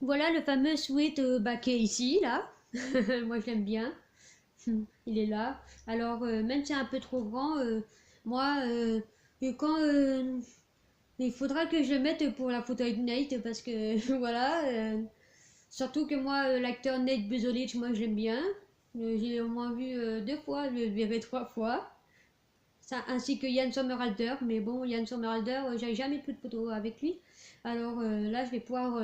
Voilà le fameux sweat qui est ici, là. Moi, j'aime bien. Il est là. Alors, même si c'est un peu trop grand, moi, et quand il faudra que je le mette pour la photo avec Nate, parce que voilà. Surtout que moi, l'acteur Nate Buzzolidge, moi, j'aime bien. J'ai au moins vu deux fois, je le verrai trois fois. Ça, ainsi que Yann Sommerhalder, mais bon, Yann Sommerhalder, j'avais jamais pris de photo avec lui. Alors là, je vais pouvoir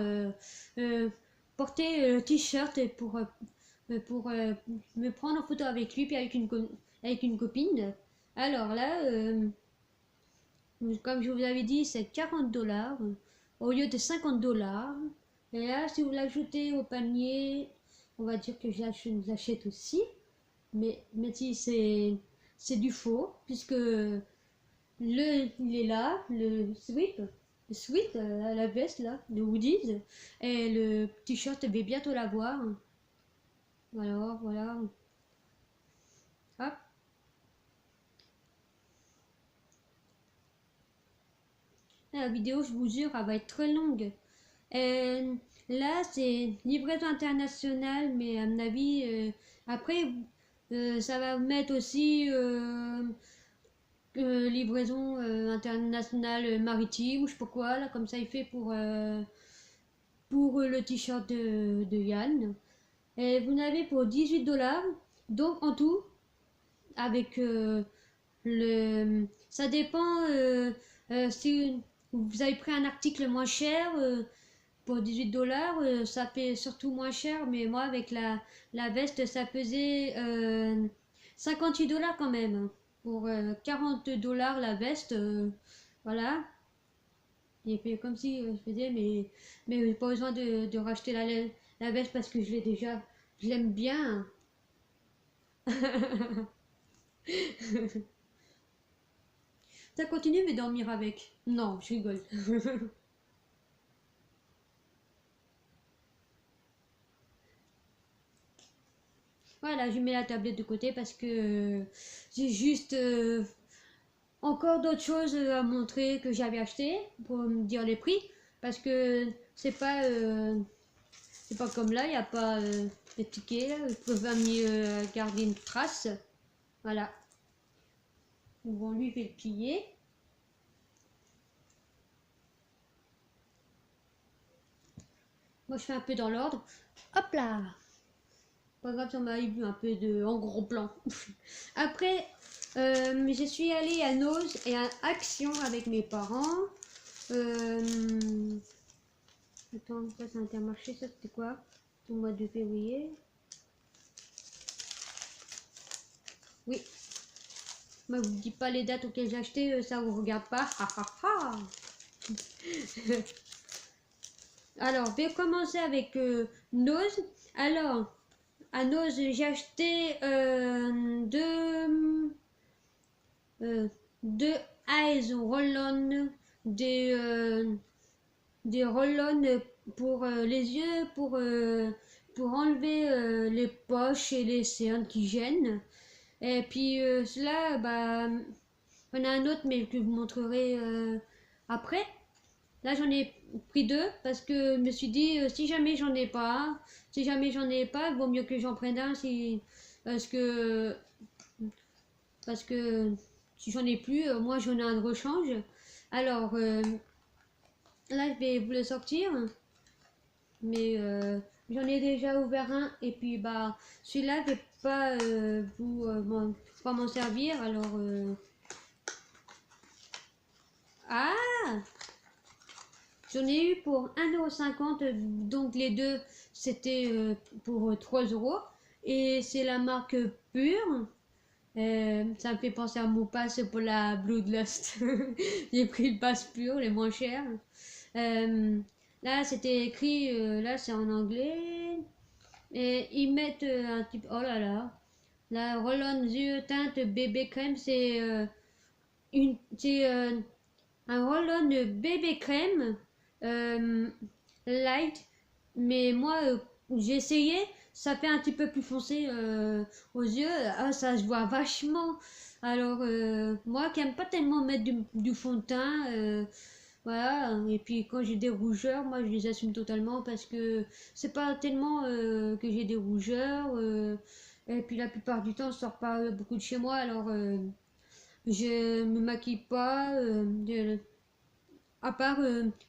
porter le t-shirt pour me prendre en photo avec lui, puis avec une copine. Alors là, comme je vous avais dit, c'est 40 $ au lieu de 50 $. Et là, si vous l'ajoutez au panier, on va dire que je l'achète aussi. Mais si c'est du faux, puisque il est là, le sweat, la veste là, de Woodies, et le t-shirt, je vais bientôt l'avoir. Alors voilà, hop. La vidéo, je vous jure, elle va être très longue. Et là, c'est livraison internationale, mais à mon avis, après, ça va mettre aussi livraison internationale maritime, ou je sais pas quoi, là, comme ça il fait pour le t-shirt de Yann. Et vous n'avez pour 18 $, donc en tout, avec ça dépend si vous avez pris un article moins cher. Pour 18 $, ça fait surtout moins cher, mais moi avec la veste, ça faisait 58 $ quand même. Pour 40 $ la veste, voilà. J'ai fait comme si je faisais, mais j'ai pas besoin de racheter la veste parce que je l'ai déjà, je l'aime bien. Ça continue mais dormir avec. Non, je rigole. Voilà, je mets la tablette de côté parce que j'ai juste encore d'autres choses à montrer que j'avais acheté pour me dire les prix. Parce que c'est pas comme là, il n'y a pas de ticket. Là, vous pouvez pas garder une trace. Voilà. Bon, lui, je vais le plier. Moi, je fais un peu dans l'ordre. Hop là! Pas grave, ça m'a eu un peu en gros plan. Après, je suis allée à Nose et à Action avec mes parents. Attends, ça c'est Intermarché, ça c'était quoi? Au mois de février. Oui. Moi, vous ne dites pas les dates auxquelles j'ai acheté, ça vous regarde pas. Alors, je vais commencer avec Nose. Alors, à Nose, j'ai acheté deux Eyes Roll-On, des roll-on pour les yeux, pour enlever les poches et les cernes qui gênent. Et puis cela, bah, on a un autre, mais que je vous montrerai après. Là, j'en ai pris deux parce que je me suis dit, si jamais j'en ai pas, il vaut mieux que j'en prenne un parce que, parce que si j'en ai plus, moi j'en ai un de rechange. Alors, là, je vais vous le sortir, mais j'en ai déjà ouvert un et puis bah celui-là, je vais pas pas m'en servir. Alors, ah, j'en ai eu pour 1,50 €, donc les deux c'était pour 3 € et c'est la marque Pure. Ça me fait penser à mon pass pour la Bloodlust. J'ai pris le pass Pure, les moins chers. Là, c'était écrit, là c'est en anglais. Et ils mettent un type, oh là là, la Roll-On yeux teinte bébé crème, c'est un roll-on bébé crème euh, light, mais moi j'ai essayé, ça fait un petit peu plus foncé aux yeux, ah, ça se voit vachement. Alors moi qui aime pas tellement mettre du fond de teint, Voilà, et puis quand j'ai des rougeurs, moi je les assume totalement parce que c'est pas tellement que j'ai des rougeurs. Et puis la plupart du temps, je sors pas beaucoup de chez moi, alors je me maquille pas. À part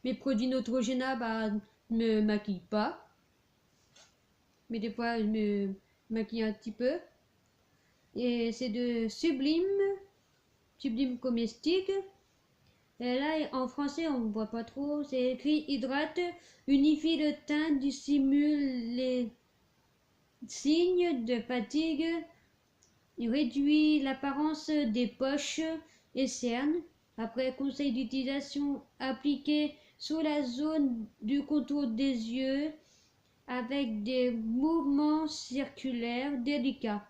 mes produits Neutrogena, bah, me maquille pas. Mais des fois, je me maquille un petit peu. Et c'est de Sublime Comestique. Et là, en français, on ne voit pas trop. C'est écrit hydrate, unifie le teint, dissimule les signes de fatigue, il réduit l'apparence des poches et cernes. Après conseil d'utilisation, appliqué sur la zone du contour des yeux avec des mouvements circulaires délicats.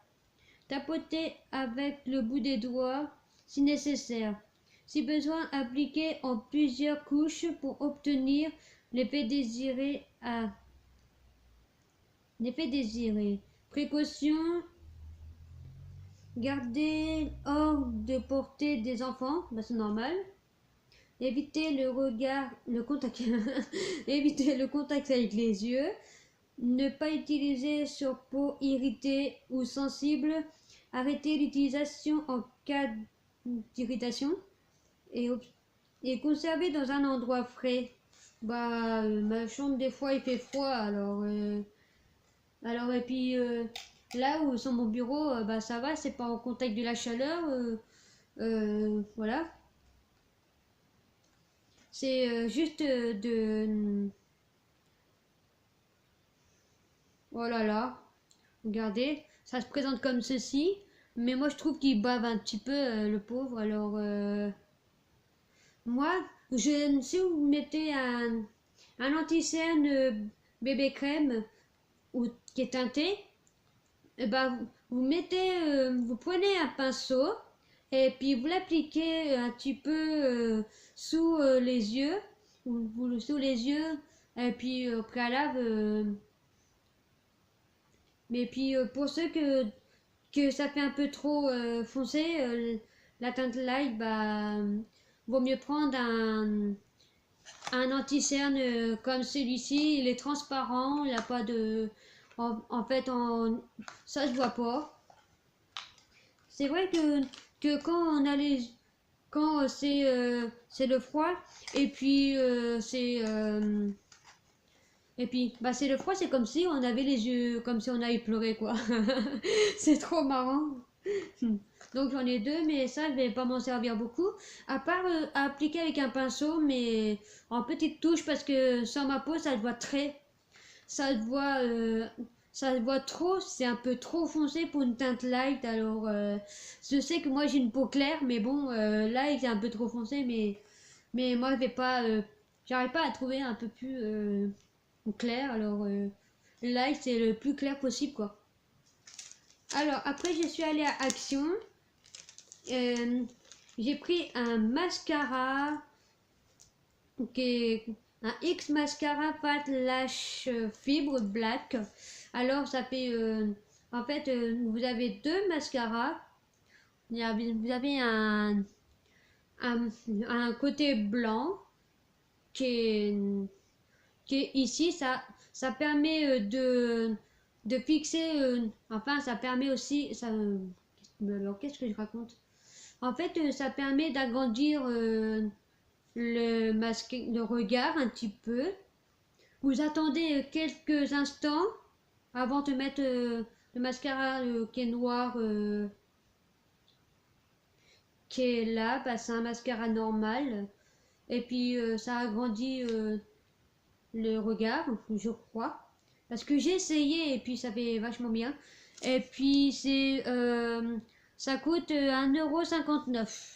Tapoter avec le bout des doigts si nécessaire. Si besoin, appliquer en plusieurs couches pour obtenir l'effet désiré. Précaution, garder hors de portée des enfants, bah c'est normal. Éviter le contact, éviter le contact avec les yeux. Ne pas utiliser sur peau irritée ou sensible. Arrêter l'utilisation en cas d'irritation. Et conserver dans un endroit frais. Bah, ma chambre, des fois, il fait froid, alors et puis, là où sur mon bureau, bah, ça va, c'est pas en contact de la chaleur, voilà. C'est juste de... Oh là là, regardez, ça se présente comme ceci, mais moi je trouve qu'il bave un petit peu, le pauvre, alors... Moi, si vous mettez un anti-cerne bébé crème ou qui est teinté, eh ben, vous prenez un pinceau et puis vous l'appliquez un petit peu sous les yeux, sous les yeux, et puis au préalable. Mais puis pour ceux que ça fait un peu trop foncé, la teinte light, bah, vaut mieux prendre un anti-cerne comme celui-ci. Il est transparent, il n'a pas de... En fait, ça se voit pas. C'est vrai que quand on a quand c'est le froid, et puis bah c'est le froid, c'est comme si on avait les yeux, comme si on avait pleuré, quoi. C'est trop marrant. Donc j'en ai deux, mais ça, je vais pas m'en servir beaucoup. À part à appliquer avec un pinceau, mais en petite touche, parce que sur ma peau, ça se voit ça se voit trop, c'est un peu trop foncé pour une teinte light. Alors, je sais que moi j'ai une peau claire, mais bon, light, c'est un peu trop foncé, mais moi, je vais pas, j'arrive pas à trouver un peu plus clair. Alors, light, c'est le plus clair possible, quoi. Alors, après, je suis allée à Action. J'ai pris un mascara qui est un X Mascara Fat Lash Fibre Black. Alors ça fait en fait vous avez deux mascaras. Vous avez un côté blanc qui est ici. Ça permet de fixer, enfin ça permet aussi ça, alors qu'est-ce que je raconte? En fait, ça permet d'agrandir le regard un petit peu. Vous attendez quelques instants avant de mettre le mascara qui est noir, qui est là. Bah, c'est un mascara normal. Et puis ça agrandit le regard, je crois. Parce que j'ai essayé et puis ça fait vachement bien. Et puis ça coûte 1,59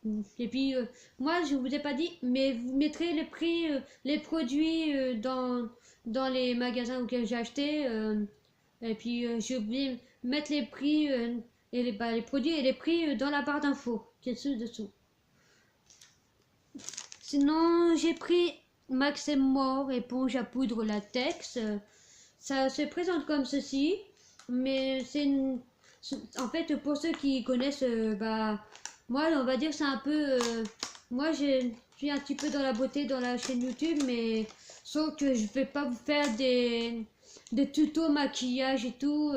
€. Et puis moi je vous ai pas dit, mais vous mettrez les prix, les produits dans les magasins auxquels j'ai acheté. Et puis je vais mettre les prix et les produits et les prix dans la barre d'infos qui est dessous. Sinon j'ai pris Maximor éponge à poudre latex. Ça se présente comme ceci, mais en fait pour ceux qui connaissent, bah moi on va dire c'est un peu moi suis un petit peu dans la beauté dans la chaîne YouTube, mais sauf que je vais pas vous faire des tutos maquillage et tout.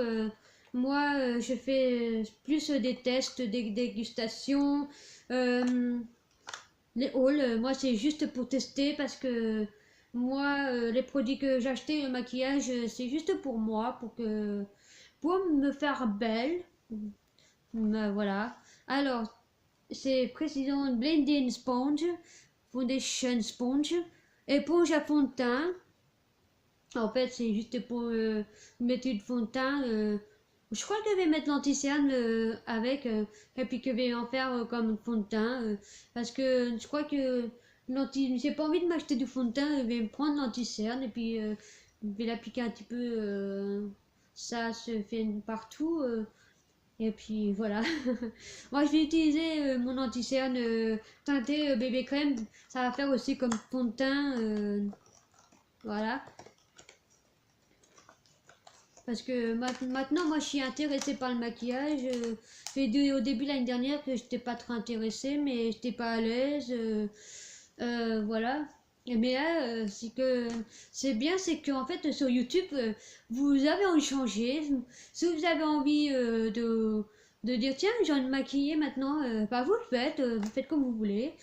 Moi, je fais plus des tests, des dégustations, les hauls. Moi, c'est juste pour tester parce que moi, les produits que j'ai achetés, le maquillage, c'est juste pour moi, pour me faire belle. Voilà. Alors, c'est précisément Blending Sponge, Foundation Sponge, éponge à fond de teint. En fait, c'est juste pour mettre du fond de teint. Je crois que je vais mettre l'anti-cerne avec, et puis que je vais en faire comme fond de teint. Parce que je crois que j'ai pas envie de m'acheter du fond de teint, je vais me prendre l'anti-cerne et puis je vais l'appliquer un petit peu. Ça se fait partout. Et puis voilà. Moi je vais utiliser mon anti-cerne teinté bébé crème. Ça va faire aussi comme fond de teint. Voilà. Parce que maintenant, moi, je suis intéressée par le maquillage. J'ai dit au début l'année dernière que j'étais pas trop intéressée, mais j'étais pas à l'aise. Voilà. Mais là, c'est bien, c'est qu'en fait, sur YouTube, vous avez envie de changer. Si vous avez envie de dire, tiens, j'ai envie de maquiller maintenant, bah, vous faites comme vous voulez.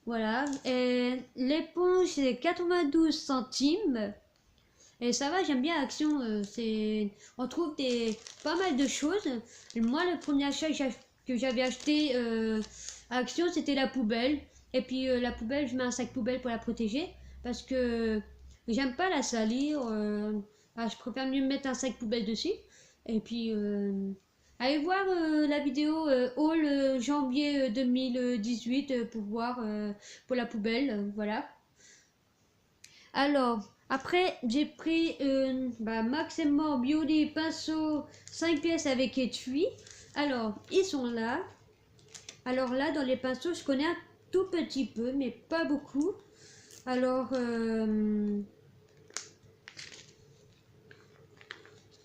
Voilà. Et l'éponge, c'est 92 centimes. Et ça va, j'aime bien Action. On trouve pas mal de choses. Moi, le premier achat que j'avais acheté à Action, c'était la poubelle. Et puis la poubelle, je mets un sac poubelle pour la protéger. Parce que j'aime pas la salir. Je préfère mieux mettre un sac poubelle dessus. Et puis, allez voir la vidéo haul janvier 2018 pour voir pour la poubelle. Voilà. Alors, après, j'ai pris Maximum Beauty pinceau 5 pièces avec étui. Alors, ils sont là. Alors là, dans les pinceaux, je connais un tout petit peu, mais pas beaucoup. Alors, là,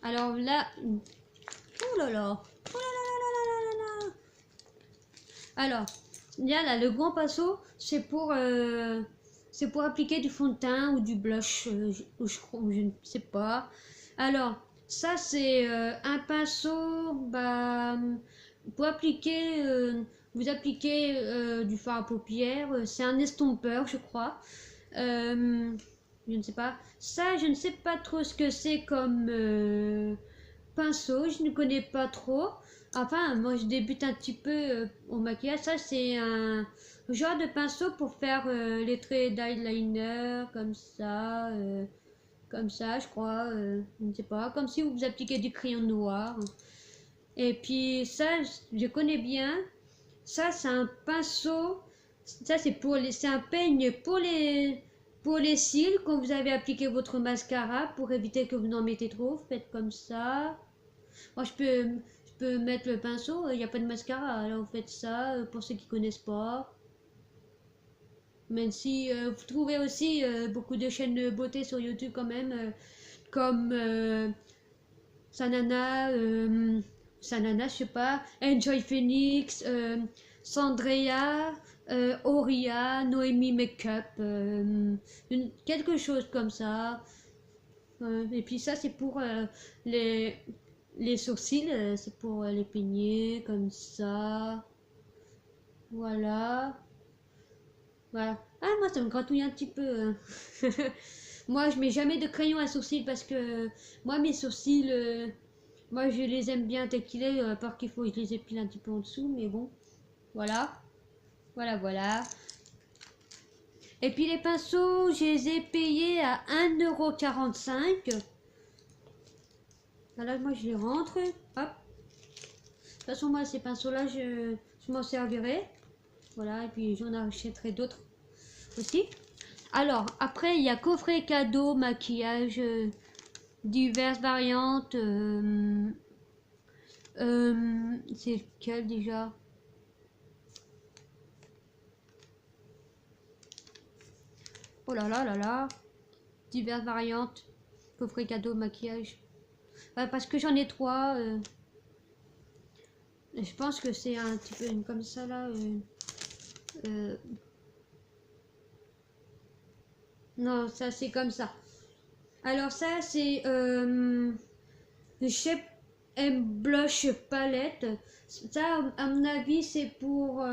oh là là, oh là là là là là là là. Alors, il y a là le grand pinceau, c'est pour appliquer du fond de teint ou du blush, je ne sais pas. Alors, ça c'est un pinceau, pour appliquer, vous appliquez du fard à paupières, c'est un estompeur, je crois. Je ne sais pas. Ça, je ne sais pas trop ce que c'est comme pinceau, je ne connais pas trop. Enfin, moi je débute un petit peu au maquillage. Ça, c'est un genre de pinceau pour faire les traits d'eyeliner, comme ça, je crois. Je ne sais pas, comme si vous appliquez du crayon noir. Et puis ça, je connais bien. Ça, c'est un pinceau. Ça, c'est un peigne pour les cils quand vous avez appliqué votre mascara pour éviter que vous n'en mettez trop. Faites comme ça. Moi, je peux mettre le pinceau. Il n'y a pas de mascara. Alors, vous faites ça pour ceux qui connaissent pas. Même si vous trouvez aussi beaucoup de chaînes de beauté sur YouTube quand même, comme Sanana, je sais pas, Enjoy Phoenix, Sandrea, Oria, Noémie Makeup, quelque chose comme ça. Et puis ça, c'est pour les sourcils, c'est pour les peigner comme ça. Voilà. Voilà. Ah, moi, ça me gratouille un petit peu. Hein. Moi, je mets jamais de crayon à sourcils parce que moi, mes sourcils, moi, je les aime bien tels qu'il est, à part qu'il faut que je les épile un petit peu en dessous, mais bon. Voilà. Voilà, voilà. Et puis les pinceaux, je les ai payés à 1,45 €. Voilà, moi, je les rentre. Hop. De toute façon, moi, ces pinceaux-là, je m'en servirai. Voilà, et puis j'en achèterai d'autres aussi. Alors, après, il y a coffret cadeau, maquillage, diverses variantes. C'est lequel déjà? Oh là là là là. Diverses variantes. Coffret cadeau, maquillage. Parce que j'en ai 3. Je pense que c'est un petit peu comme ça là. Non, ça c'est comme ça. Alors ça c'est Shape and Blush Palette. Ça, à mon avis, c'est pour...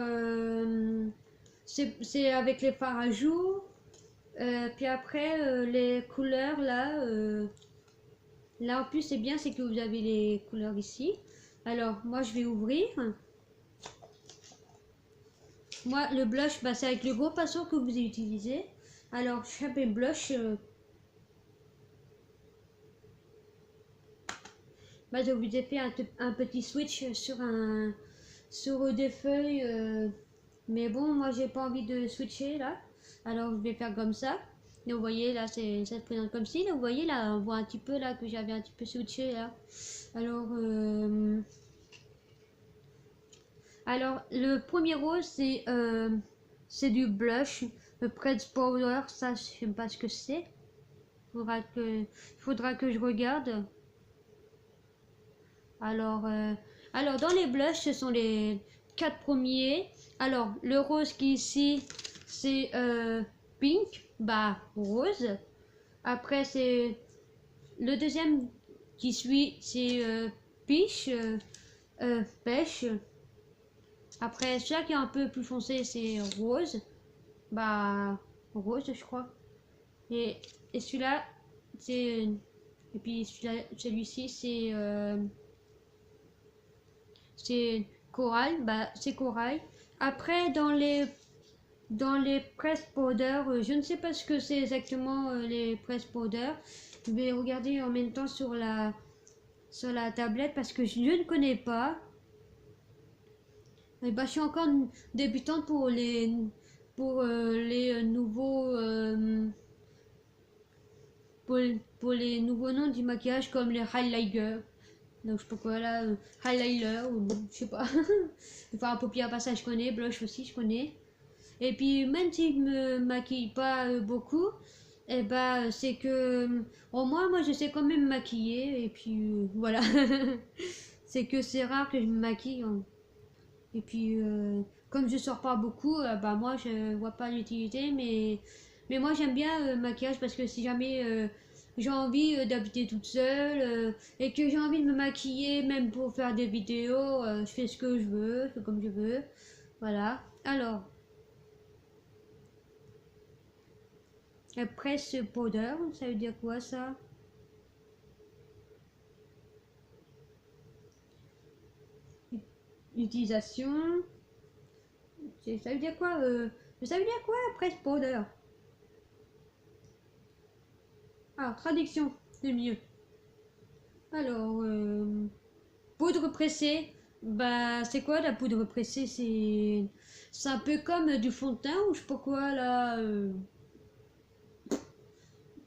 c'est avec les fards à joues. Puis après, les couleurs, là... là, en plus, c'est bien, c'est que vous avez les couleurs ici. Alors, moi, je vais ouvrir. Moi, le blush, bah, c'est avec le gros pinceau que vous utilisez. Alors, Shape and Blush... bah, je vous ai fait un petit switch sur des feuilles, mais bon, moi j'ai pas envie de switcher là, alors je vais faire comme ça. Et vous voyez là, ça se présente comme ci. Là, vous voyez là, on voit un petit peu là que j'avais un petit peu switché là. Alors, le premier rose c'est du blush, le Press Powder. Ça, je sais pas ce que c'est. Faudra que je regarde. Alors, dans les blushs, ce sont les 4 premiers. Alors, le rose qui est ici, c'est pink, bah rose. Après, c'est le deuxième qui suit, c'est peach, pêche. Après, celui qui est un peu plus foncé, c'est rose. Bah, rose, je crois. Et celui-là, c'est... Et puis celui-ci, c'est corail, bah c'est corail. Après dans les press powder, je ne sais pas ce que c'est exactement les press powder. Je vais regarder en même temps sur la tablette parce que je ne connais pas. Et bah je suis encore débutante pour les nouveaux pour les nouveaux noms du maquillage comme les highlighters. Donc je sais pas quoi là, highlighter ou je sais pas. Enfin, paupières à ça je connais, blush aussi je connais. Et puis même si je me maquille pas beaucoup, et bah c'est que au moins moi je sais quand même maquiller et puis voilà. C'est que c'est rare que je me maquille, hein. Et puis comme je sors pas beaucoup, bah moi je vois pas l'utilité, mais moi j'aime bien le maquillage parce que si jamais j'ai envie d'habiter toute seule et que j'ai envie de me maquiller même pour faire des vidéos, je fais ce que je veux, je fais comme je veux. Voilà. Alors, presse powder, ça veut dire quoi ça? Utilisation. Ça veut dire quoi ça veut dire quoi presse powder? Ah, traduction, c'est mieux. Alors, poudre pressée. Bah, c'est quoi la poudre pressée? C'est un peu comme du fond de teint ou je sais pas quoi là.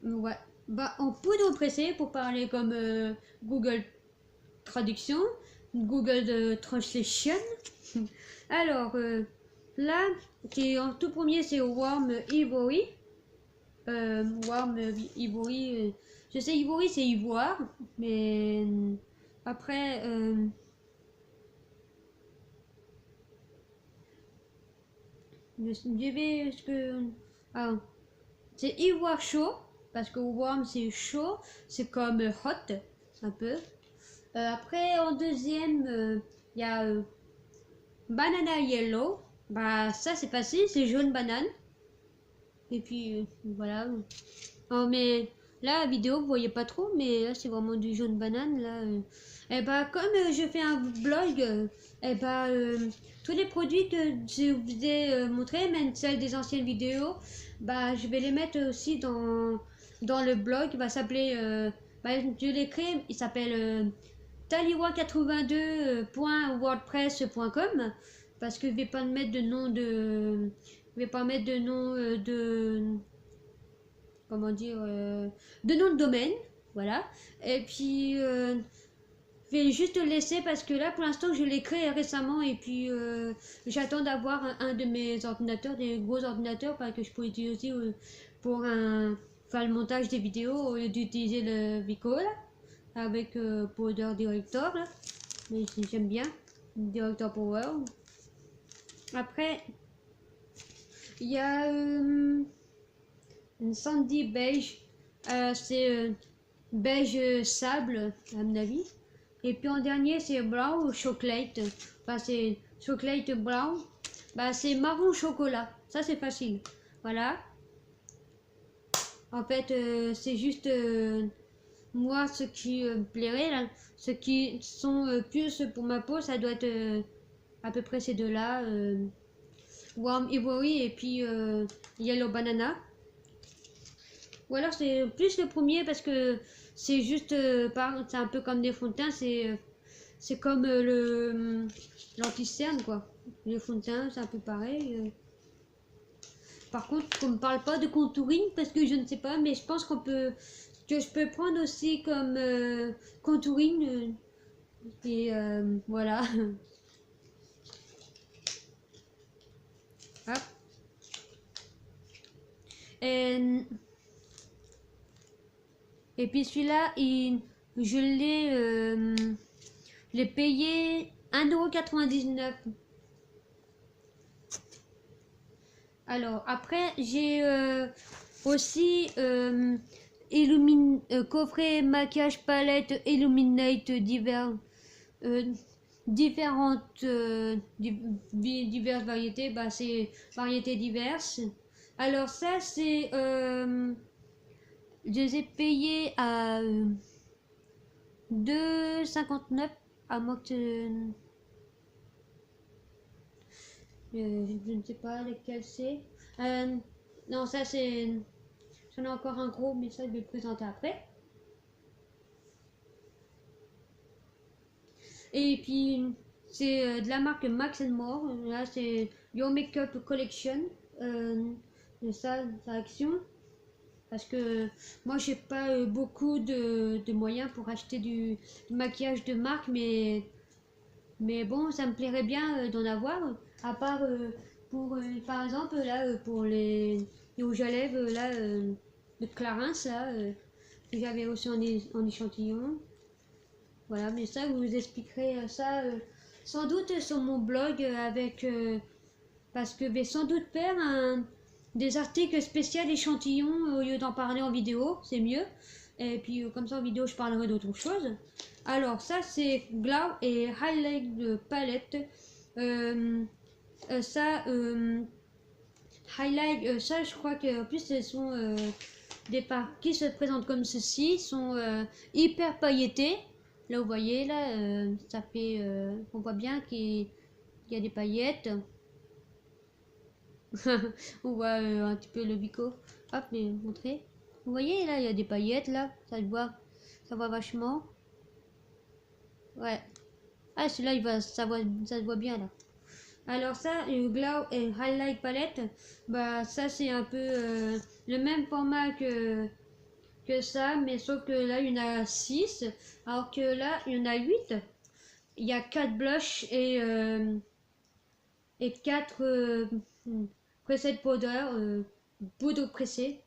Ouais. Bah, en poudre pressée, pour parler comme Google Traduction, Google Translation. Alors, là, en tout premier, c'est Warm Ivory. Warm Ivory. Je sais, Ivory, c'est ivoire, mais après. Je vais. Ce que. Ah, c'est ivoire chaud, parce que warm c'est chaud, c'est comme hot, un peu. Après, en deuxième, il y a banana yellow. Bah, ça c'est facile, c'est jaune banane. Et puis, voilà. Oh, mais là, la vidéo, vous voyez pas trop, mais là, c'est vraiment du jaune banane, là. Et bah, comme je fais un blog, et bah, tous les produits que je vous ai montrés, même celles des anciennes vidéos, bah, je vais les mettre aussi dans le blog. Il va s'appeler, bah, je l'ai créé, il s'appelle taliwa82.wordpress.com parce que je vais pas mettre de nom de... Je vais pas mettre de nom de... Comment dire de nom de domaine, voilà. Et puis je vais juste le laisser parce que là pour l'instant je l'ai créé récemment et puis j'attends d'avoir un de mes ordinateurs, des gros ordinateurs que je peux utiliser pour faire le montage des vidéos au lieu d'utiliser le Vico là, avec Powder Director là. Mais j'aime bien Director Power. Après il y a une sandy beige. C'est beige sable, à mon avis. Et puis en dernier, c'est brown chocolate. Enfin, c'est chocolate brown. Bah, c'est marron chocolat. Ça, c'est facile. Voilà. En fait, c'est juste moi ce qui me plairait là. Ce qui sont plus pour ma peau, ça doit être à peu près ces deux-là. Warm Ivory et puis Yellow Banana. Ou alors c'est plus le premier parce que c'est juste c'est un peu comme des fonds de teint, c'est comme le l'anti-cerne quoi. Les fonds de teint, c'est un peu pareil. Par contre, on ne parle pas de contouring parce que je ne sais pas, mais je pense que je peux prendre aussi comme contouring et voilà. Hop. Et, et puis celui-là, je l'ai payé 1,99 €. Alors après, j'ai aussi coffret maquillage palette Illuminate différentes diverses variétés. Bah, c'est variétés diverses. Alors ça, c'est je les ai payés à 2,59 € à moins que je ne sais pas lequel c'est. Non, ça c'est. J'en ai encore un gros, mais ça je vais le présenter après. Et puis c'est de la marque Max More. Là c'est Your Makeup Collection. Ça action. Parce que moi j'ai pas beaucoup de moyens pour acheter du maquillage de marque, mais bon, ça me plairait bien d'en avoir. À part pour, par exemple, là, pour les rouges à lèvres, là, de Clarins, là, que j'avais aussi en échantillon. Voilà, mais ça, vous expliquerez ça sans doute sur mon blog parce que je vais sans doute faire des articles spéciaux échantillons au lieu d'en parler en vidéo, c'est mieux. Et puis comme ça en vidéo, je parlerai d'autres choses. Alors ça, c'est Glow et Highlight Palette. Ça, Highlight, ça, je crois que en plus, elles sont des parts qui se présentent comme ceci, sont hyper pailletées. Là, vous voyez, là, ça fait, on voit bien qu'il y a des paillettes. On voit un petit peu le bico. Hop, mais montrer. Vous voyez, là, il y a des paillettes, là, ça se voit vachement. Ouais. Ah, celui-là, ça se voit bien, là. Alors ça, le Glow et Highlight Palette, bah ça c'est un peu le même format que ça, mais sauf que là il y en a 6, alors que là il y en a 8. Il y a 4 blushs et 4 presets powder, poudre pressée.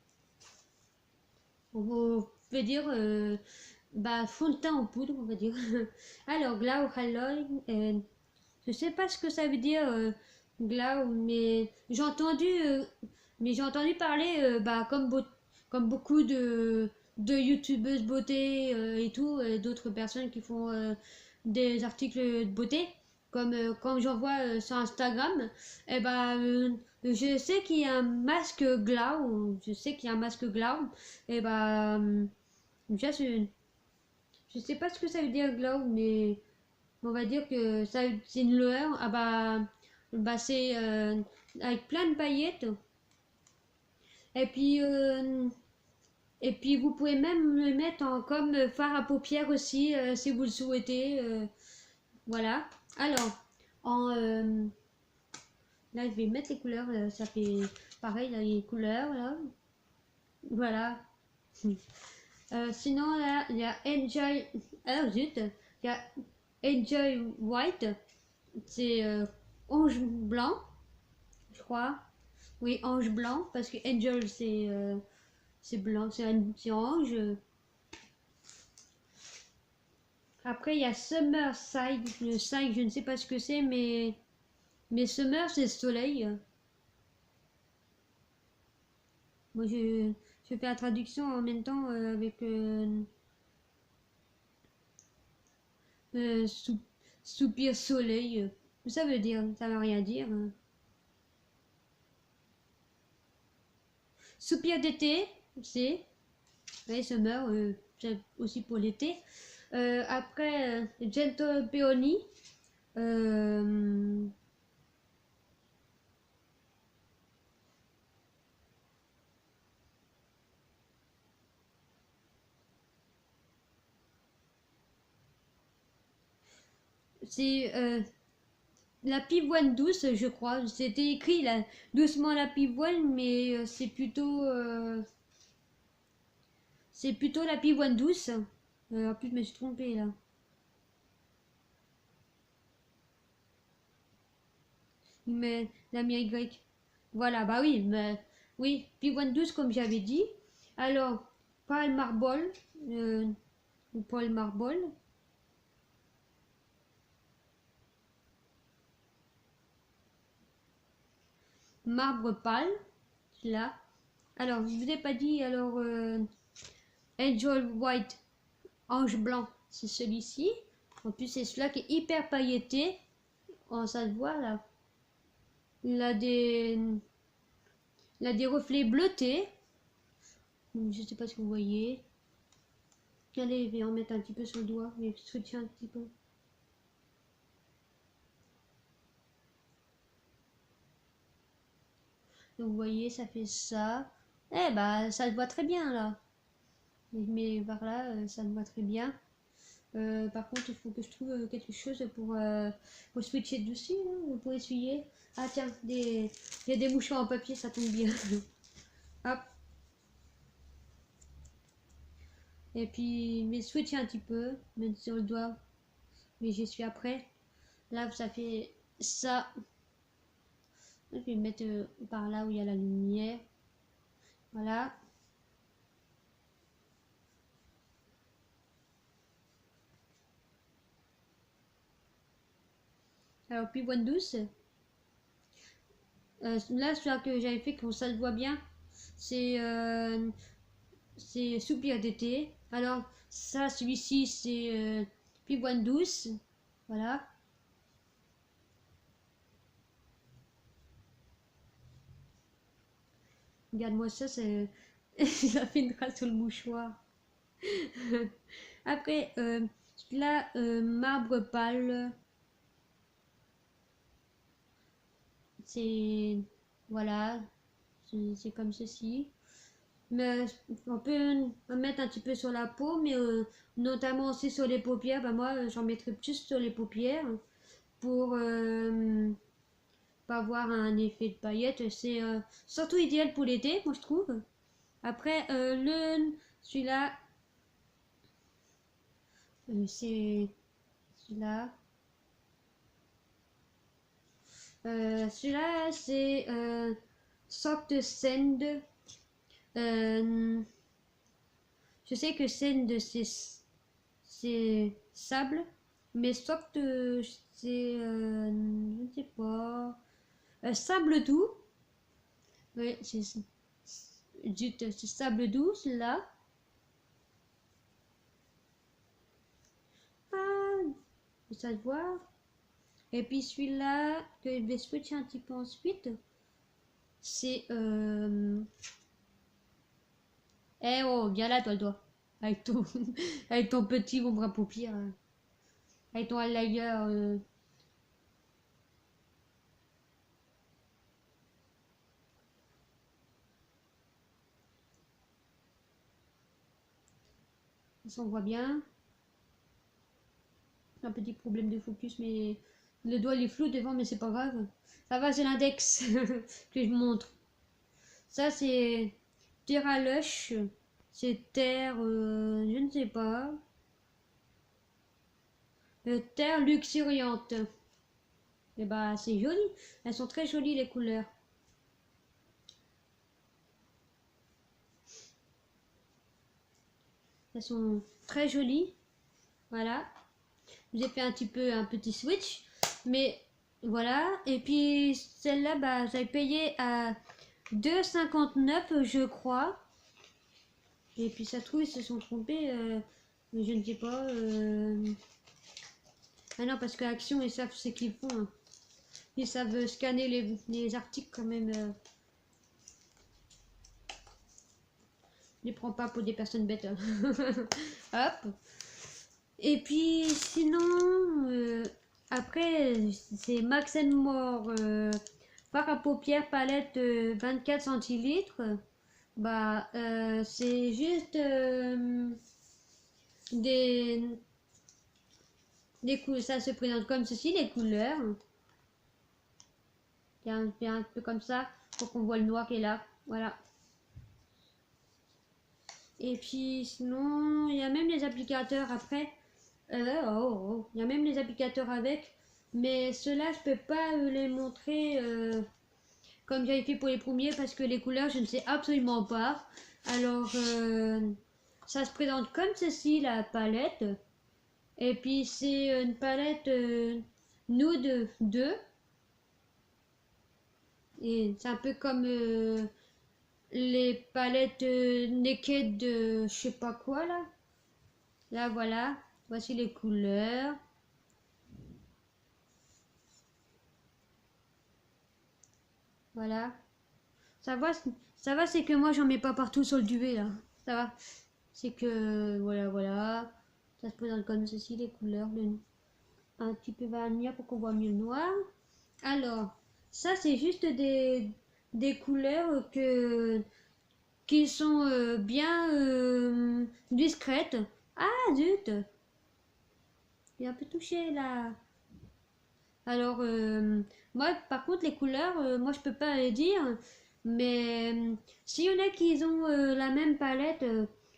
On peut dire bah, fond de teint en poudre, on va dire. Alors Glow Highlight, je sais pas ce que ça veut dire Glow, mais j'ai entendu parler bah, comme beaucoup de youtubeuses beauté et tout, d'autres personnes qui font des articles de beauté, comme quand j'en vois sur Instagram, et bah, je sais qu'il y a un masque Glow, et bah, je sais pas ce que ça veut dire Glow, mais on va dire que ça c'est une lueur. Ah bah c'est avec plein de paillettes. Et puis vous pouvez même le mettre en comme fard à paupières aussi si vous le souhaitez. Voilà. Alors en là je vais mettre les couleurs. Ça fait pareil là, les couleurs là. Voilà. Sinon là il y a Enjoy. Ah zut. Il y a Enjoy White. C'est ange blanc, je crois. Oui, ange blanc, parce que angel c'est blanc, c'est ange. Après, il y a Summer Side. Le side, je ne sais pas ce que c'est, mais Summer, c'est soleil. Moi, je fais la traduction en même temps avec sou, soupir soleil. Ça veut dire, ça veut rien dire. Hein. Soupir d'été, c'est, ouais, summer, c'est aussi pour l'été. Après, Gentle Peony. Euh, c'est la pivoine douce, je crois. C'était écrit là, doucement la pivoine, mais c'est plutôt la pivoine douce. En plus, je me suis trompée là. Mais l'Amérique grecque. Voilà, bah oui, mais oui, pivoine douce comme j'avais dit. Alors, Paul Marbol, ou Paul Marbol, marbre pâle, là. Alors, je vous ai pas dit, alors, Angel White, ange blanc, c'est celui-ci. En plus, c'est celui-là qui est hyper pailleté. Oh, ça se voit là. Il a des, il a des reflets bleutés. Je sais pas si vous voyez. Allez, je vais en mettre un petit peu sur le doigt. Je vais switcher un petit peu. Donc, vous voyez, ça fait ça. Eh bah, ça se voit très bien là. Mais par là, ça se voit très bien. Par contre, il faut que je trouve quelque chose pour switcher dessus, hein, pour essuyer. Ah tiens, il y a des mouchoirs en papier, ça tombe bien. Hop. Et puis, je vais switcher un petit peu, mettre sur le doigt. Mais j'y suis après. Là, ça fait ça. Je vais mettre par là où il y a la lumière. Voilà. Alors, puis boîte douce. Là, celui que j'avais fait, quand ça se voit bien, c'est soupir d'été. Alors, ça, celui-ci, c'est pivoine douce. Voilà. Regarde-moi ça, c'est. Ça fait une trace sur le mouchoir. Après, là, marbre pâle. C'est. Voilà. C'est comme ceci. Mais on peut en mettre un petit peu sur la peau, mais notamment aussi sur les paupières. Ben moi, j'en mettrai plus sur les paupières pour pas avoir un effet de paillettes. C'est surtout idéal pour l'été, moi je trouve. Après, celui-là, c'est celui-là. Celui-là, c'est Soft Sand. Je sais que Sand, c'est sable, mais Soft, c'est, je ne sais pas, sable doux. Oui, c'est sable doux, là. Ah, ça se voit. Et puis celui-là, que je vais switcher un petit peu ensuite, c'est... Eh oh, viens là, toi, le doigt. Avec ton, avec ton petit ombre à paupières. Avec ton eyeliner. Ça, on voit bien. Un petit problème de focus, mais le doigt il est flou devant, mais c'est pas grave. Ça va, c'est l'index que je montre. Ça, c'est Terra Lush. C'est terre, je ne sais pas. Terre luxuriante. Et bah, c'est joli. Elles sont très jolies, les couleurs. Elles sont très jolies. Voilà. J'ai fait un petit switch. Mais voilà. Et puis, celle-là, bah, j'avais payé à 2,59 je crois. Et puis ça se trouve ils se sont trompés, mais je ne sais pas. Ah non, parce que Action ils savent ce qu'ils font, hein. Ils savent scanner les articles quand même. Ne les prends pas pour des personnes bêtes, hein. Hop. Et puis sinon, après c'est Max More fard à paupières palette 24 centilitres. Bah c'est juste des ça se présente comme ceci, les couleurs. Il y a un peu comme ça pour qu'on voit le noir qui est là. Voilà. Et puis sinon, il y a même les applicateurs après. Il y a même les applicateurs avec. Mais ceux-là, je peux pas les montrer comme j'avais fait pour les premiers parce que les couleurs, je ne sais absolument pas. Alors, ça se présente comme ceci, la palette. Et puis, c'est une palette Nude 2. Et c'est un peu comme les palettes Naked de je sais pas quoi là. Là, voilà. Voici les couleurs. Voilà. Ça va, c'est que moi j'en mets pas partout sur le duvet là. Ça va. C'est que voilà, voilà. Ça se présente comme ceci les couleurs. Un petit peu vanilla pour qu'on voit mieux le noir. Alors, ça c'est juste des couleurs qui sont bien discrètes. Ah zut! Il est un peu touché là. Alors, moi, par contre, les couleurs, moi, je peux pas les dire. Mais s'il y en a qui ont la même palette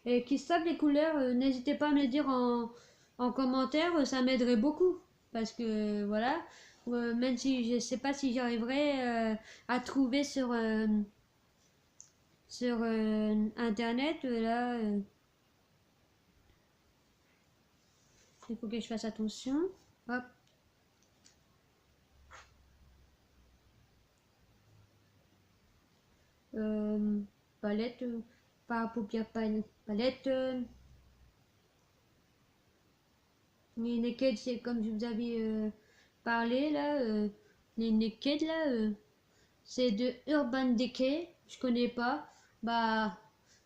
et qui savent les couleurs, n'hésitez pas à me le dire en commentaire, ça m'aiderait beaucoup. Parce que, voilà, même si je sais pas si j'arriverai à trouver sur Internet, là, il faut que je fasse attention. Hop. Palette, pas paupières palette. Les naked, c'est comme je vous avais parlé là. Les naked là, c'est de Urban Decay. Je connais pas. Bah,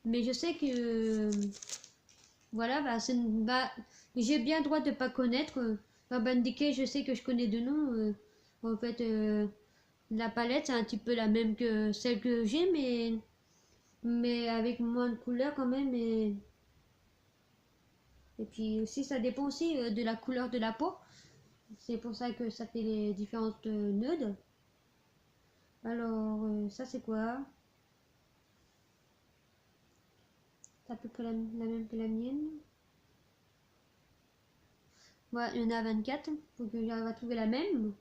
mais je sais que voilà, bah, j'ai bien le droit de pas connaître. Urban Decay, je sais que je connais de nom. En fait, la palette, c'est un petit peu la même que celle que j'ai, mais avec moins de couleurs quand même. Et puis aussi, ça dépend aussi de la couleur de la peau. C'est pour ça que ça fait les différentes nudes. Alors, ça c'est quoi? C'est à peu près la même que la mienne. Ouais, il y en a 24. Faut que j'arrive à trouver la même.